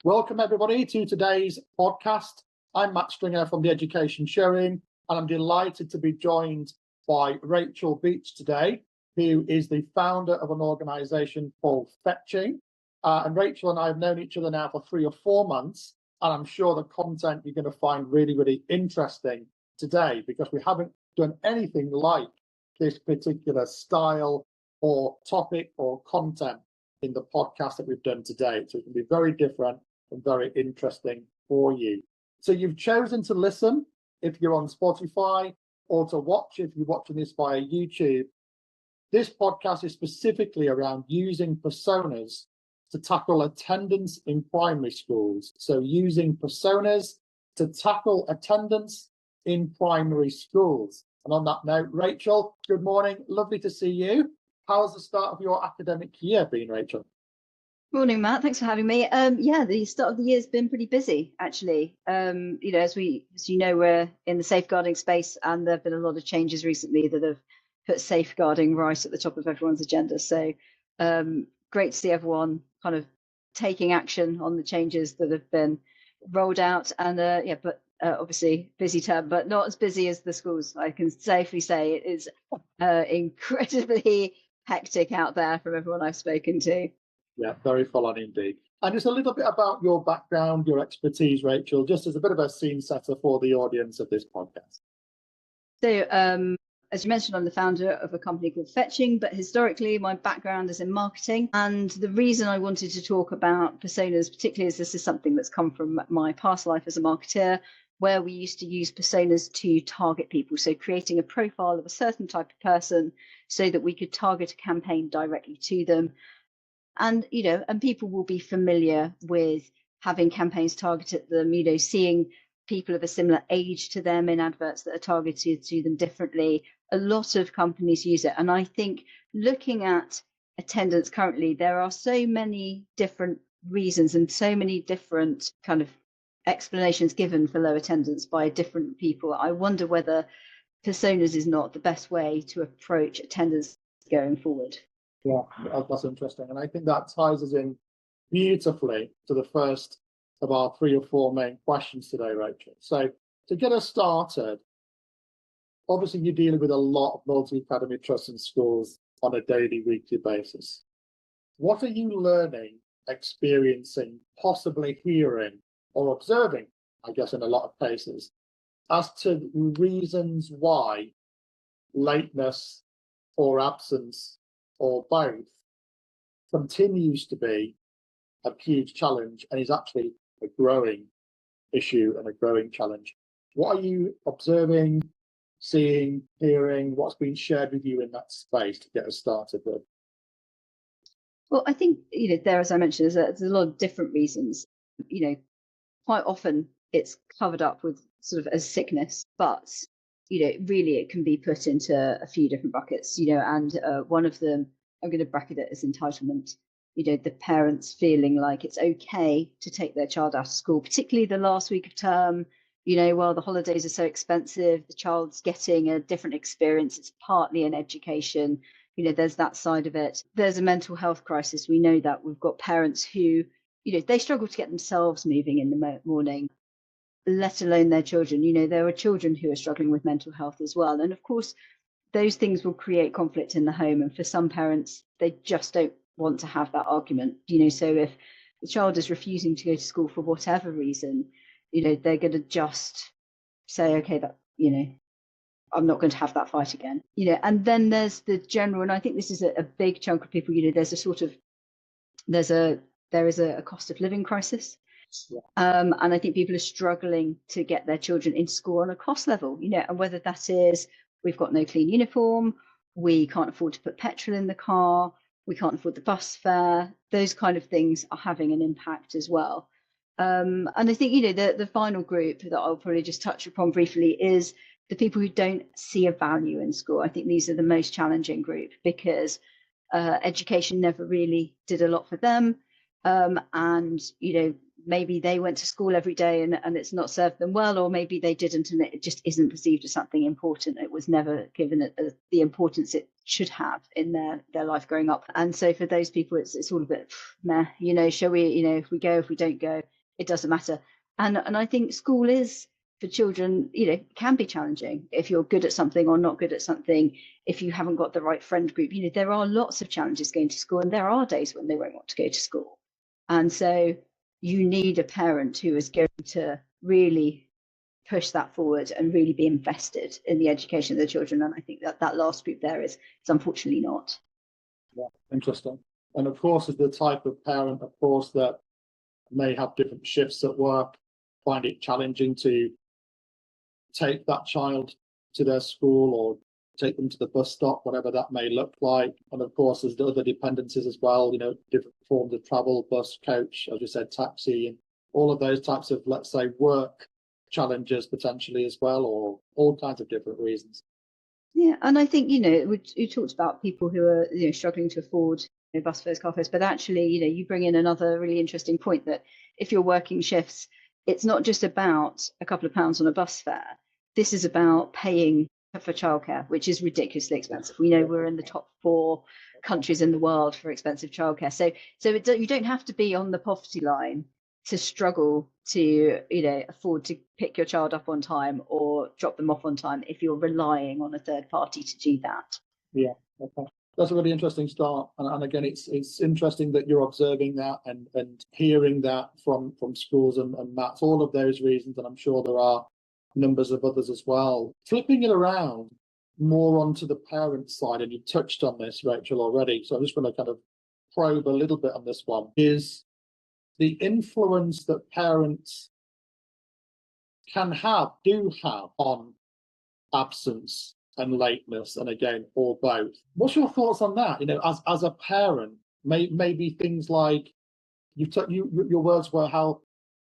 Welcome everybody to today's podcast. I'm Matt Stringer from the Education Showroom, and I'm delighted to be joined by Rachel Beech today, who is the founder of an organisation called Fetching. And Rachel and I have known each other now for 3 or 4 months, and I'm sure the content you're going to find really interesting today, because we haven't done anything like this particular style or topic or content in the podcast that we've done today. So it can be very different and very interesting for you. So you've chosen to listen if you're on Spotify, or to watch if you're watching this via YouTube. This podcast is specifically around using personas to tackle attendance in primary schools. So using personas to tackle attendance in primary schools. And on that note, Rachel, good morning. Lovely to see you. How's the start of your academic year been, Rachel? Morning, Matt. Thanks for having me. Yeah, the start of the year has been pretty busy, actually. As you know, we're in the safeguarding space, and there have been a lot of changes recently that have put safeguarding right at the top of everyone's agenda. So great to see everyone kind of taking action on the changes that have been rolled out. And obviously busy term, but not as busy as the schools. I can safely say it is incredibly hectic out there from everyone I've spoken to. Yeah, very full on indeed. And just a little bit about your background, your expertise, Rachel, just as a bit of a scene setter for the audience of this podcast. So, as you mentioned, I'm the founder of a company called Fetching, but historically my background is in marketing. And the reason I wanted to talk about personas particularly is this is something that's come from my past life as a marketeer, where we used to use personas to target people. So creating a profile of a certain type of person so that we could target a campaign directly to them. And, and people will be familiar with having campaigns targeted at them, seeing people of a similar age to them in adverts that are targeted to them differently. A lot of companies use it. And I think looking at attendance currently, there are so many different reasons and so many different kind of explanations given for low attendance by different people. I wonder whether personas is not the best way to approach attendance going forward. Yeah, that's interesting. And I think that ties us in beautifully to the first of our 3 or 4 main questions today, Rachel. So to get us started, obviously you're dealing with a lot of multi-academy trusts and schools on a daily, weekly basis. What are you learning, experiencing, possibly hearing or observing, I guess in a lot of cases, as to reasons why lateness or absence or both continues to be a huge challenge and is actually a growing issue and a growing challenge? What are you observing, seeing, hearing? What's been shared with you in that space to get us started with? Well, I think, there, as I mentioned, there's a lot of different reasons. Quite often it's covered up with sort of a sickness, but really it can be put into a few different buckets, and one of them, I'm going to bracket it as entitlement. The parents feeling like it's okay to take their child out of school, particularly the last week of term, while the holidays are so expensive, the child's getting a different experience. It's partly an education, there's that side of it. There's a mental health crisis. We know that. We've got parents who, they struggle to get themselves moving in the morning, let alone their children. There are children who are struggling with mental health as well. And of course, those things will create conflict in the home. And for some parents, they just don't want to have that argument. So if the child is refusing to go to school for whatever reason, they're going to just say, okay, that, I'm not going to have that fight again. And then there's the general, and I think this is a big chunk of people, there's there is a cost of living crisis. Yeah. And I think people are struggling to get their children into school on a cost level, and whether that is we've got no clean uniform, we can't afford to put petrol in the car, we can't afford the bus fare, those kind of things are having an impact as well. And I think, the final group that I'll probably just touch upon briefly is the people who don't see a value in school. I think these are the most challenging group because education never really did a lot for them. And, maybe they went to school every day and it's not served them well, or maybe they didn't and it just isn't perceived as something important. It was never given the importance it should have in their life growing up. And so for those people, it's all a bit meh, you know, shall we, you know, if we go, if we don't go, it doesn't matter. And I think school is, for children, you know, can be challenging if you're good at something or not good at something, if you haven't got the right friend group. You know, there are lots of challenges going to school, and there are days when they won't want to go to school. And so you need a parent who is going to really push that forward and really be invested in the education of the children. And I think that last group there is unfortunately not. Yeah, interesting. And of course, as the type of parent, of course, that may have different shifts at work, find it challenging to take that child to their school or take them to the bus stop, whatever that may look like. And of course, there's the other dependencies as well, you know, different forms of travel, bus, coach, as you said, taxi, and all of those types of, let's say, work challenges potentially as well, or all kinds of different reasons. Yeah, and I think, you know, we talked about people who are, you know, struggling to afford, you know, bus fares, car fares, but actually, you know, you bring in another really interesting point that if you're working shifts, it's not just about a couple of pounds on a bus fare. This is about paying for childcare, which is ridiculously expensive. We know we're in the top 4 countries in the world for expensive childcare. So you don't have to be on the poverty line to struggle to, you know, afford to pick your child up on time or drop them off on time if you're relying on a third party to do that. Yeah, okay. That's a really interesting start. And again, it's interesting that you're observing that and hearing that from schools and Matt, all of those reasons. And I'm sure there are numbers of others as well. Flipping it around more onto the parent side, and you touched on this, Rachel, already. So I'm just going to kind of probe a little bit on this one, is the influence that parents do have on absence and lateness, and again, or both. What's your thoughts on that? You know, as a parent, maybe things like your words were how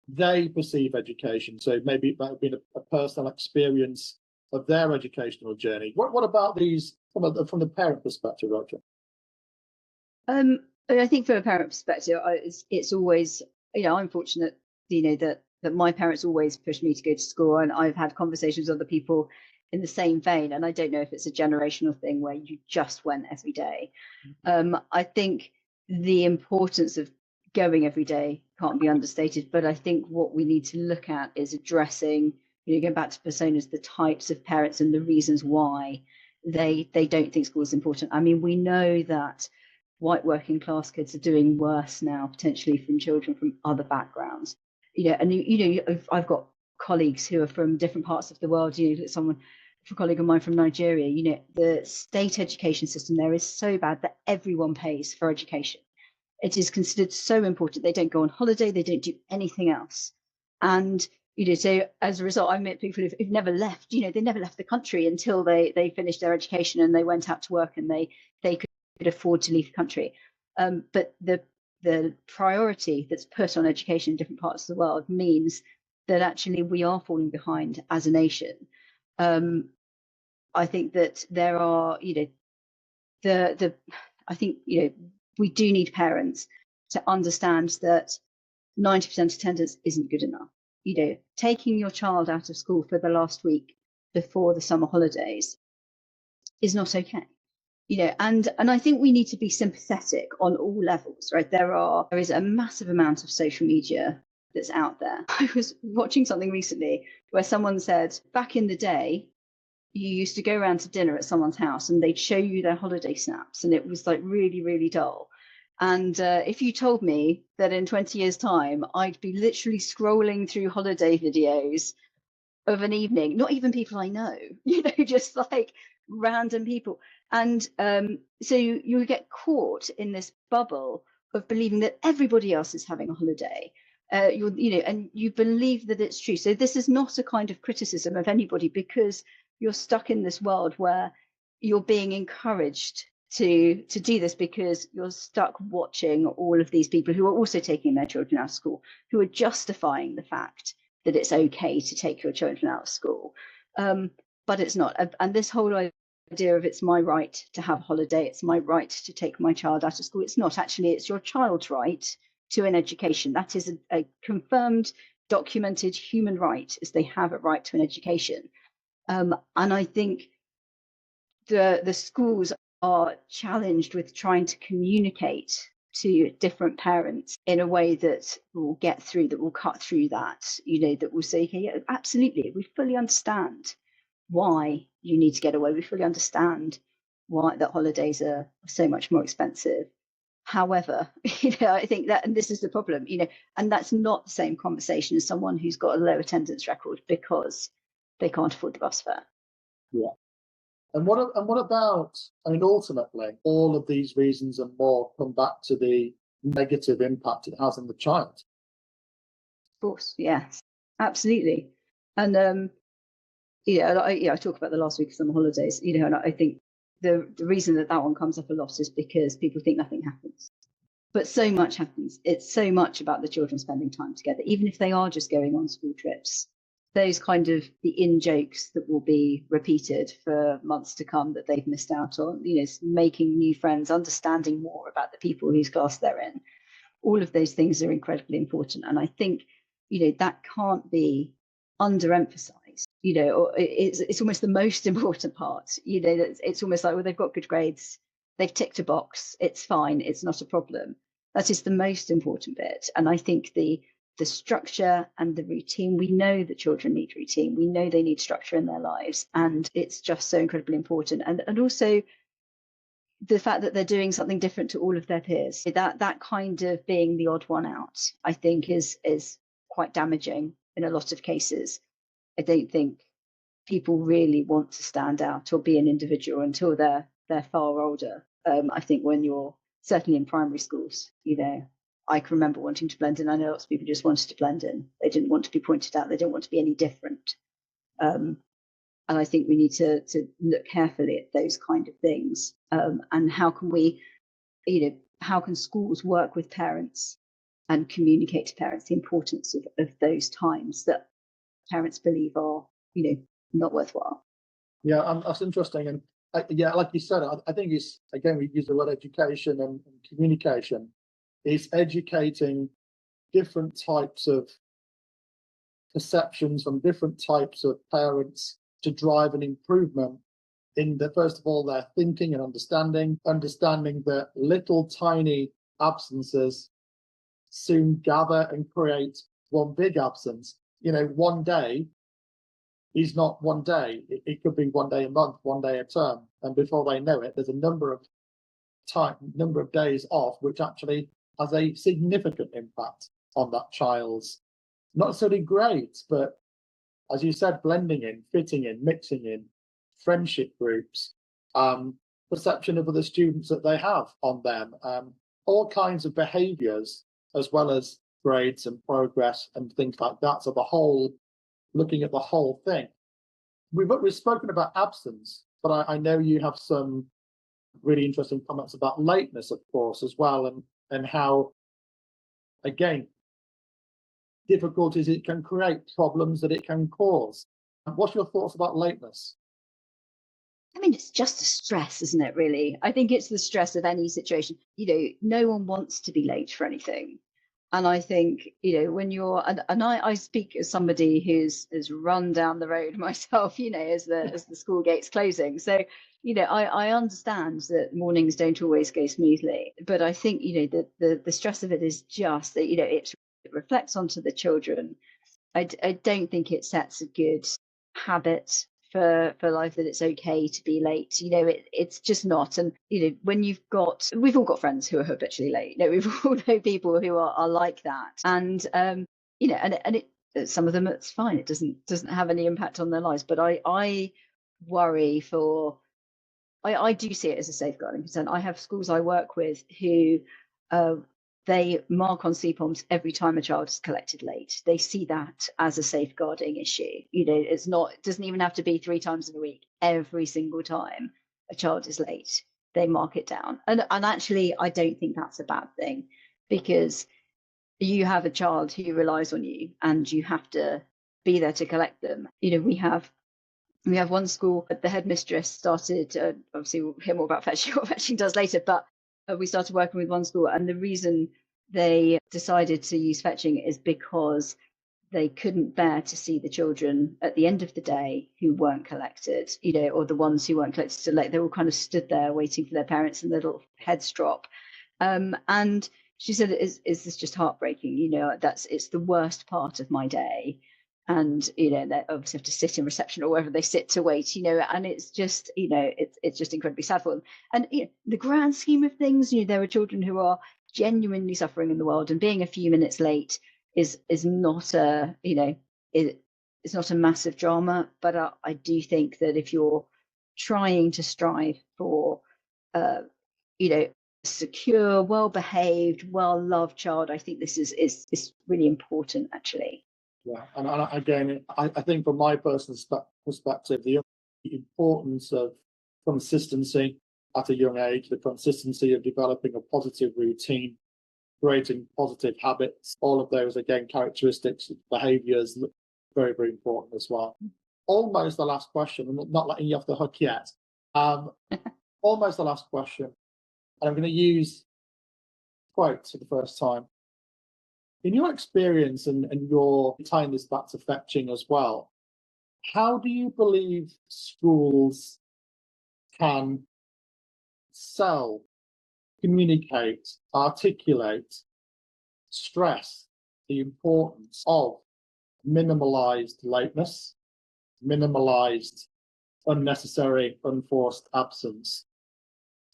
they perceive education. So maybe it might have been a personal experience of their educational journey. What about these from the parent perspective, Roger? I think from a parent perspective, it's always, you know, I'm fortunate, you know, that my parents always pushed me to go to school, and I've had conversations with other people in the same vein. And I don't know if it's a generational thing where you just went every day. I think the importance of going every day can't be understated, but I think what we need to look at is addressing, you know, going back to personas, the types of parents and the reasons why they don't think school is important. I mean, we know that white working class kids are doing worse now potentially from children from other backgrounds, you know. And you know, I've got colleagues who are from different parts of the world. You know, a colleague of mine from Nigeria, you know, the state education system there is so bad that everyone pays for education. It is considered so important. They don't go on holiday, they don't do anything else. And, you know, so as a result, I met people who've never left, you know, they never left the country until they finished their education and they went out to work and they could afford to leave the country. But the priority that's put on education in different parts of the world means that actually we are falling behind as a nation. I think that there are, you know, I think, you know, we do need parents to understand that 90% attendance isn't good enough. You know, taking your child out of school for the last week before the summer holidays is not okay. You know, and I think we need to be sympathetic on all levels, right? There is a massive amount of social media that's out there. I was watching something recently where someone said, back in the day, you used to go around to dinner at someone's house and they'd show you their holiday snaps, and it was like really, really dull. And if you told me that in 20 years' time, I'd be literally scrolling through holiday videos of an evening, not even people I know, you know, just like random people. And so you get caught in this bubble of believing that everybody else is having a holiday. You know, and you believe that it's true. So this is not a kind of criticism of anybody, because you're stuck in this world where you're being encouraged to do this because you're stuck watching all of these people who are also taking their children out of school, who are justifying the fact that it's okay to take your children out of school. But it's not. And this whole idea of it's my right to have a holiday, it's my right to take my child out of school, it's not. Actually, it's your child's right to an education. That is a confirmed, documented human right, as they have a right to an education. And I think the schools are challenged with trying to communicate to different parents in a way that will get through, that will cut through that, that will say, okay, yeah, absolutely, we fully understand why you need to get away. We fully understand why that holidays are so much more expensive. However, I think that, and this is the problem, and that's not the same conversation as someone who's got a low attendance record because they can't afford the bus fare. Yeah. And what about, I mean, ultimately, all of these reasons and more come back to the negative impact it has on the child. Of course, yes, absolutely. And I talk about the last week of summer holidays, and I think the reason that one comes up a lot is because people think nothing happens. But so much happens. It's so much about the children spending time together, even if they are just going on school trips. Those kind of the in-jokes that will be repeated for months to come that they've missed out on, making new friends, understanding more about the people whose class they're in. All of those things are incredibly important. And I think, that can't be underemphasized, or it's almost the most important part. It's almost like, well, they've got good grades, they've ticked a box, it's fine, it's not a problem. That is the most important bit. And I think the structure and the routine, we know that children need routine, we know they need structure in their lives, and it's just so incredibly important. And also the fact that they're doing something different to all of their peers, that kind of being the odd one out, I think is quite damaging in a lot of cases. I don't think people really want to stand out or be an individual until they're far older. I think when you're certainly in primary schools, I can remember wanting to blend in. I know lots of people just wanted to blend in. They didn't want to be pointed out. They didn't want to be any different. And I think we need to look carefully at those kind of things. And how can we, how can schools work with parents and communicate to parents the importance of those times that parents believe are, not worthwhile. Yeah, that's interesting. And like you said, I think it's, again, we use the word education and communication. It's educating different types of perceptions from different types of parents to drive an improvement in first of all, their thinking and understanding that little tiny absences soon gather and create one big absence. One day is not one day. It could be one day a month, one day a term. And before they know it, there's a number of days off, which actually has a significant impact on that child's, not necessarily grades, but as you said, blending in, fitting in, mixing in, friendship groups, perception of other students that they have on them, all kinds of behaviours, as well as grades and progress and things like that. So looking at the whole thing. We've spoken about absence, but I know you have some really interesting comments about lateness, of course, as well, and how, again, difficulties it can create, problems that it can cause. What's your thoughts about lateness? I mean, it's just a stress, isn't it, really? I think it's the stress of any situation. No one wants to be late for anything. And I think, when you're, and I speak as somebody who's run down the road myself, as the school gates closing. So, I understand that mornings don't always go smoothly, but I think, the stress of it is just that, it reflects onto the children. I don't think it sets a good habit for life, that it's okay to be late. It's just not. And when we've all got friends who are habitually late. We've all know people who are like that. And and it, some of them, it's fine, it doesn't have any impact on their lives. But I worry for, I do see it as a safeguarding concern. I have schools I work with who they mark on CPOMs every time a child is collected late. They see that as a safeguarding issue. It doesn't even have to be 3 times in a week. Every single time a child is late, they mark it down. And actually, I don't think that's a bad thing, because you have a child who relies on you and you have to be there to collect them. We have one school, the headmistress started, obviously we'll hear more about fetching, what fetching does later, but we started working with one school, and the reason they decided to use fetching is because they couldn't bear to see the children at the end of the day who weren't collected, or the ones who weren't collected so late. They all kind of stood there waiting for their parents and their little heads drop. And she said, is this just heartbreaking? It's the worst part of my day. And, they obviously have to sit in reception or wherever they sit to wait, and it's just, it's just incredibly sad for them. And the grand scheme of things, there are children who are genuinely suffering in the world, and being a few minutes late is not it's not a massive drama. But I do think that if you're trying to strive for, secure, well-behaved, well-loved child, I think this is really important, actually. Yeah, and again, I think from my personal perspective, the importance of consistency at a young age, the consistency of developing a positive routine, creating positive habits, all of those, again, characteristics, behaviours, very, very important as well. Almost the last question, I'm not letting you off the hook yet. Almost the last question, and I'm going to use quotes for the first time. In your experience, and you're tying this back to fetching as well, how do you believe schools can sell, communicate, articulate, stress the importance of minimalized lateness, minimalized unnecessary, unforced absence?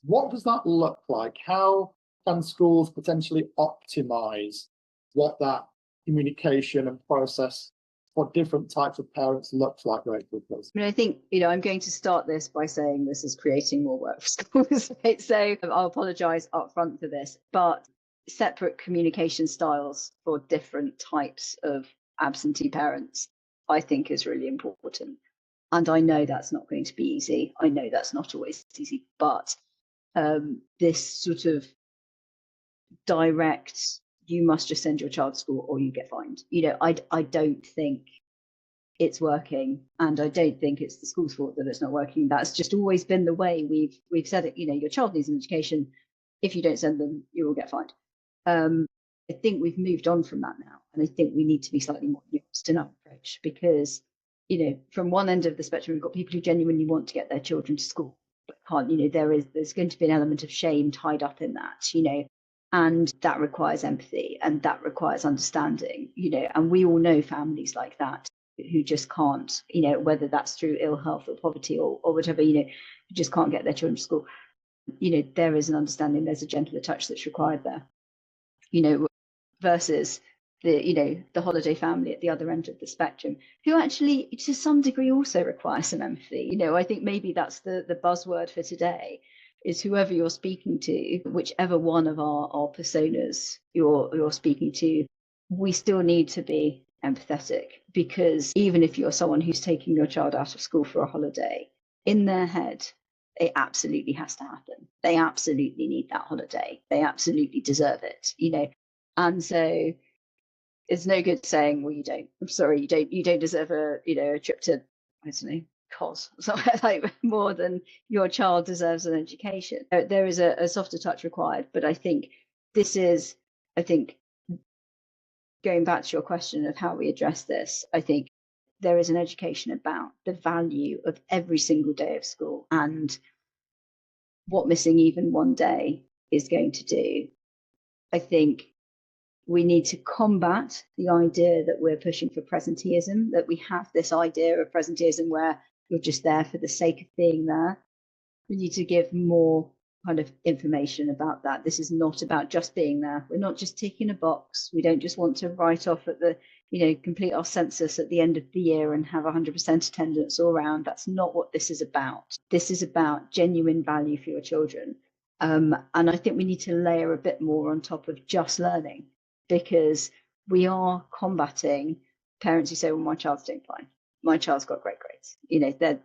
What does that look like? How can schools potentially optimize what that communication and process for different types of parents looks like, Rachel, please? I think, I'm going to start this by saying this is creating more work for schools. Right? So I'll apologise up front for this, but separate communication styles for different types of absentee parents, I think, is really important. And I know that's not going to be easy. I know that's not always easy, but this sort of direct, you must just send your child to school or you get fined. I don't think it's working, and I don't think it's the school's fault that it's not working. That's just always been the way we've said it. Your child needs an education. If you don't send them, you will get fined. I think we've moved on from that now, and I think we need to be slightly more nuanced in our approach, because from one end of the spectrum, we've got people who genuinely want to get their children to school but can't. There's going to be an element of shame tied up in that. And that requires empathy, and that requires understanding. And we all know families like that who just can't, whether that's through ill health or poverty or whatever, who just can't get their children to school. There is an understanding, there's a gentler touch that's required there, versus the holiday family at the other end of the spectrum, who actually to some degree also require some empathy. I think maybe that's the buzzword for today, is whoever you're speaking to, whichever one of our personas you're speaking to, we still need to be empathetic, because even if you're someone who's taking your child out of school for a holiday, in their head, it absolutely has to happen. They absolutely need that holiday. They absolutely deserve it, And so it's no good saying, well, you don't. I'm sorry, you don't deserve a trip to, I don't know, Cos, somewhere like more than your child deserves an education. There is a softer touch required, but I think going back to your question of how we address this, I think there is an education about the value of every single day of school and what missing even one day is going to do. I think we need to combat the idea that we're pushing for presenteeism, that we have this idea of presenteeism where you're just there for the sake of being there. We need to give more kind of information about that. This is not about just being there. We're not just ticking a box. We don't just want to write off at the, complete our census at the end of the year and have 100% attendance all around. That's not what this is about. This is about genuine value for your children. And I think we need to layer a bit more on top of just learning, because we are combating parents who say, well, my child's doing fine. My child's got great grades.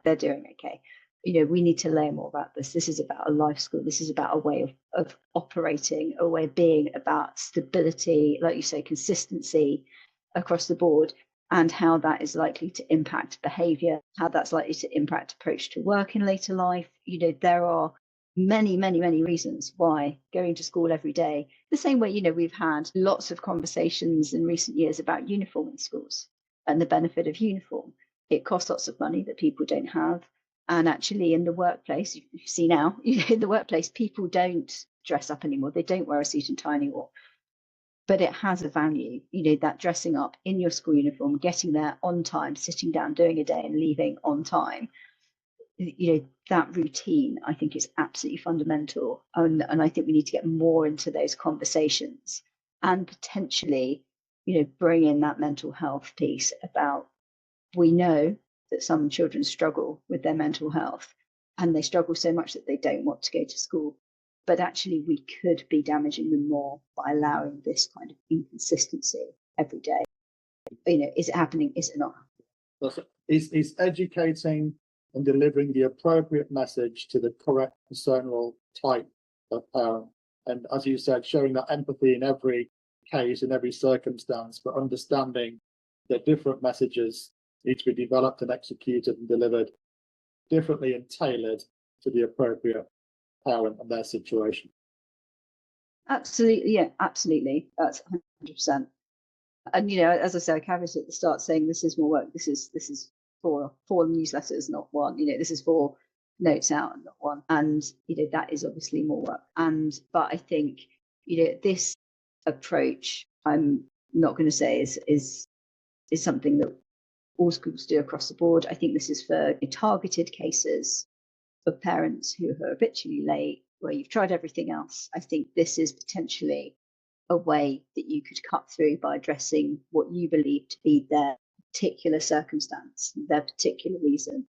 They're doing okay. We need to learn more about this. This is about a life school. This is about a way of operating, a way of being, about stability, like you say, consistency across the board, and how that is likely to impact behaviour, how that's likely to impact approach to work in later life. There are many, many, many reasons why going to school every day, the same way, we've had lots of conversations in recent years about uniform in schools and the benefit of uniform. It costs lots of money that people don't have. And actually in the workplace, you see now, in the workplace, people don't dress up anymore. They don't wear a suit and tie anymore. But it has a value, that dressing up in your school uniform, getting there on time, sitting down, doing a day and leaving on time. That routine, I think, is absolutely fundamental. And I think we need to get more into those conversations and potentially, bring in that mental health piece about, we know that some children struggle with their mental health and they struggle so much that they don't want to go to school. But actually, we could be damaging them more by allowing this kind of inconsistency every day. Is it happening? Is it not? Is educating and delivering the appropriate message to the correct discernible type of parent. And as you said, showing that empathy in every case, in every circumstance, but understanding that different messages need to be developed and executed and delivered differently and tailored to the appropriate parent and their situation. Absolutely, yeah, absolutely. That's 100%. And as I said, I caveat at the start saying this is more work. This is four newsletters, not one. This is 4 notes out, not one. And that is obviously more work. But I think this approach, I'm not going to say is something that all schools do across the board. I think this is for targeted cases of parents who are habitually late, where you've tried everything else. I think this is potentially a way that you could cut through by addressing what you believe to be their particular circumstance, their particular reason,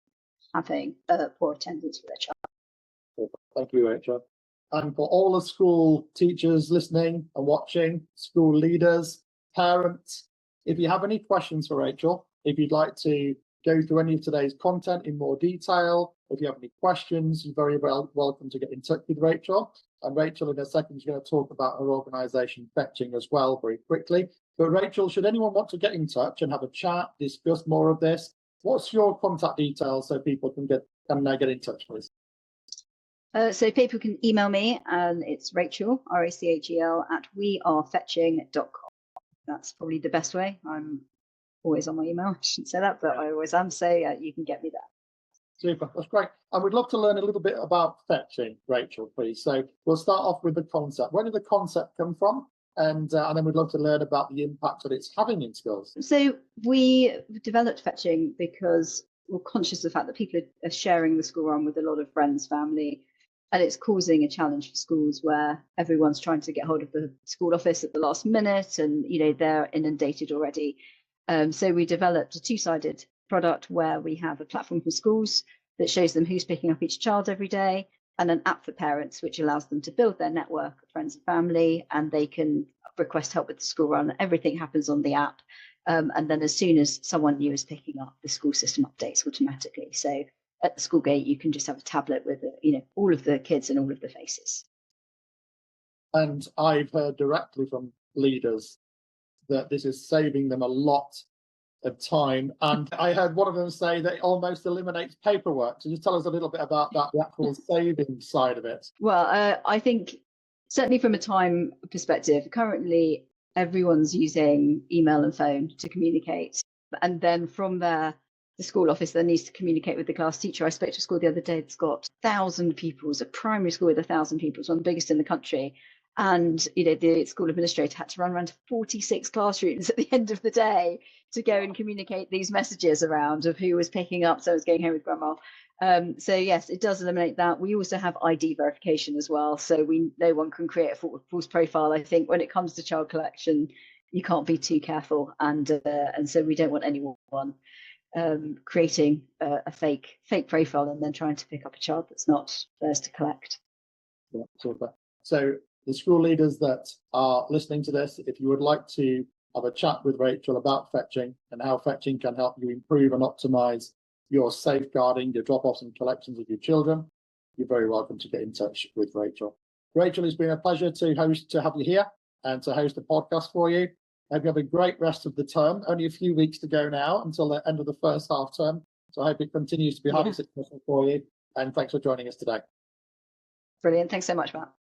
having poor attendance for their child. Thank you, Rachel. And for all the school teachers listening and watching, school leaders, parents, if you have any questions for Rachel, if you'd like to go through any of today's content in more detail, if you have any questions, you're very welcome to get in touch with Rachel. And Rachel, in a second, is going to talk about her organisation, Fetching, as well, very quickly. But Rachel, should anyone want to get in touch and have a chat, discuss more of this, what's your contact details so people can get in touch, please? So people can email me, and it's Rachel, Rachel, at wearefetching.com. That's probably the best way. I'm always on my email. I shouldn't say that, but I always am. So you can get me there. Super, that's great. And we'd love to learn a little bit about Fetching, Rachel, please. So we'll start off with the concept. Where did the concept come from? And then we'd love to learn about the impact that it's having in schools. So we developed Fetching because we're conscious of the fact that people are sharing the school run with a lot of friends, family, and it's causing a challenge for schools where everyone's trying to get hold of the school office at the last minute, and they're inundated already. So we developed a 2-sided product where we have a platform for schools that shows them who's picking up each child every day, and an app for parents which allows them to build their network of friends and family, and they can request help with the school run. Everything happens on the app, and then as soon as someone new is picking up, the school system updates automatically. So at the school gate, you can just have a tablet with all of the kids and all of the faces. And I've heard directly from leaders that this is saving them a lot of time. And I heard one of them say that it almost eliminates paperwork. So just tell us a little bit about that, the actual saving side of it. Well, I think certainly from a time perspective, currently everyone's using email and phone to communicate. And then from there, the school office then needs to communicate with the class teacher. I spoke to a school the other day that's got 1,000 pupils, a primary school with 1,000 pupils, one of the biggest in the country. And the school administrator had to run around to 46 classrooms at the end of the day to go and communicate these messages around of who was picking up, so I was going home with grandma. So yes, it does eliminate that. We also have ID verification as well, so no one can create a false profile. I think when it comes to child collection, you can't be too careful, and so we don't want anyone creating a fake profile and then trying to pick up a child that's not theirs to collect. Yeah, super. So the school leaders that are listening to this, if you would like to have a chat with Rachel about Fetching and how Fetching can help you improve and optimize your safeguarding, your drop-offs and collections of your children, you're very welcome to get in touch with Rachel. Rachel, it's been a pleasure to have you here and to host the podcast for you. I hope you have a great rest of the term. Only a few weeks to go now until the end of the first half term. So I hope it continues to be highly successful for you. And thanks for joining us today. Brilliant. Thanks so much, Matt.